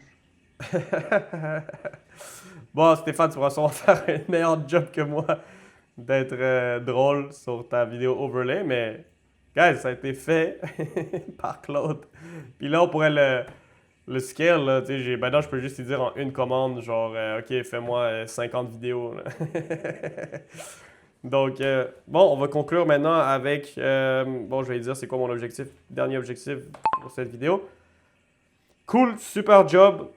Bon, Stéphane, tu pourras sûrement faire un meilleur job que moi d'être drôle sur ta vidéo overlay, mais guys, ça a été fait par Claude. Puis là, on pourrait le scale, là, tu sais, maintenant, je peux juste te dire en une commande, genre, OK, fais-moi 50 vidéos. Là. Donc, bon, on va conclure maintenant avec, bon, je vais dire c'est quoi mon objectif, dernier objectif pour cette vidéo. Cool, super job.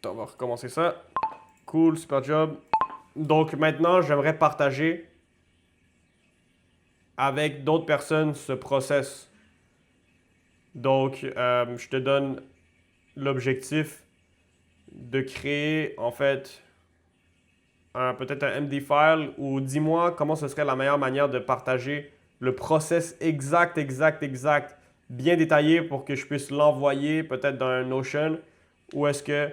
On va recommencer ça. Cool, super job. Donc maintenant, j'aimerais partager avec d'autres personnes ce process. Donc, je te donne l'objectif de créer, en fait, peut-être un MD file ou dis-moi comment ce serait la meilleure manière de partager le process exact, bien détaillé pour que je puisse l'envoyer peut-être dans un Notion, ou est-ce que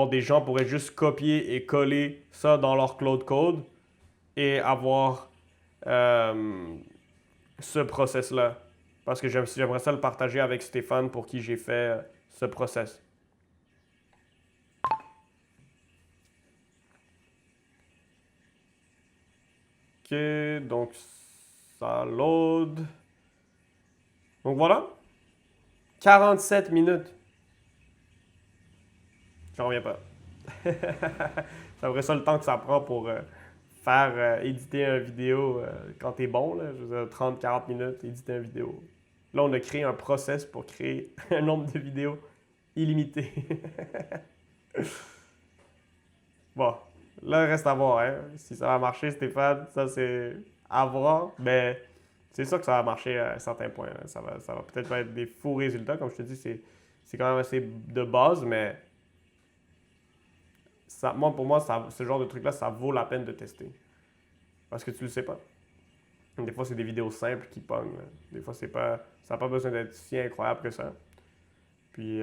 des gens pourraient juste copier et coller ça dans leur Cloud Code et avoir ce process-là. Parce que j'aimerais ça le partager avec Stéphane pour qui j'ai fait ce process. Ok, donc ça load. Donc voilà. 47 minutes. J'en reviens pas. C'est vrai ça le temps que ça prend pour faire éditer une vidéo quand t'es bon, là, je veux dire 30-40 minutes, éditer une vidéo. Là, on a créé un process pour créer un nombre de vidéos illimité. Bon, là, reste à voir, hein. Si ça va marcher, Stéphane, ça c'est à voir, mais c'est sûr que ça va marcher à un certain point, hein. Ça va peut-être pas être des faux résultats, comme je te dis, c'est quand même assez de base, mais pour moi, ce genre de truc-là, ça vaut la peine de tester. Parce que tu le sais pas. Des fois, c'est des vidéos simples qui pognent, là. Des fois, ça n'a pas besoin d'être si incroyable que ça. Puis,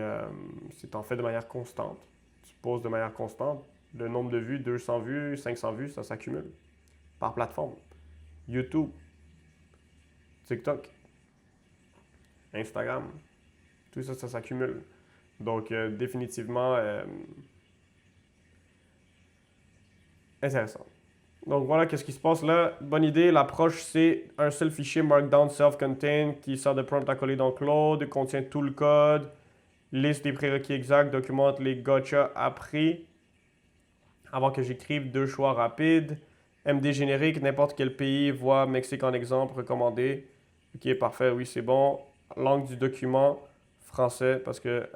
si tu en fais de manière constante, tu poses de manière constante, le nombre de vues, 200 vues, 500 vues, ça s'accumule par plateforme. YouTube, TikTok, Instagram, tout ça, ça s'accumule. Donc, définitivement, intéressant. Donc voilà qu'est-ce qui se passe là. Bonne idée. L'approche, c'est un seul fichier Markdown self-contained qui sort de prompt à coller dans Claude, contient tout le code, liste des prérequis exacts, documente les gotcha appris avant que j'écrive 2 choix rapides. MD générique, n'importe quel pays, voit Mexique en exemple, recommandé. Ok, parfait, oui, c'est bon. Langue du document, français, parce que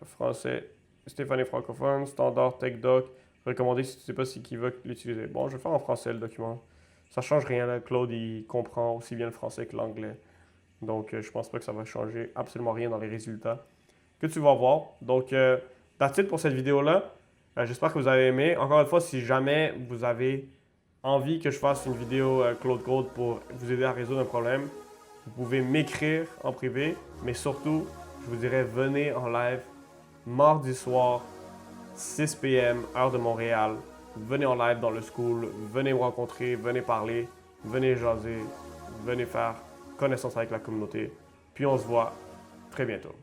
français, Stéphanie francophone, standard TechDoc, recommandé si tu ne sais pas qui veut l'utiliser. Bon, je vais faire en français le document. Ça ne change rien, là. Claude, il comprend aussi bien le français que l'anglais. Donc, je pense pas que ça va changer absolument rien dans les résultats que tu vas voir. Donc, that's it pour cette vidéo-là. J'espère que vous avez aimé. Encore une fois, si jamais vous avez envie que je fasse une vidéo Claude Code pour vous aider à résoudre un problème, vous pouvez m'écrire en privé. Mais surtout, je vous dirais, venez en live mardi soir, 6 p.m., heure de Montréal. Venez en live dans le school. Venez me rencontrer, venez parler, venez jaser, venez faire connaissance avec la communauté. Puis on se voit très bientôt.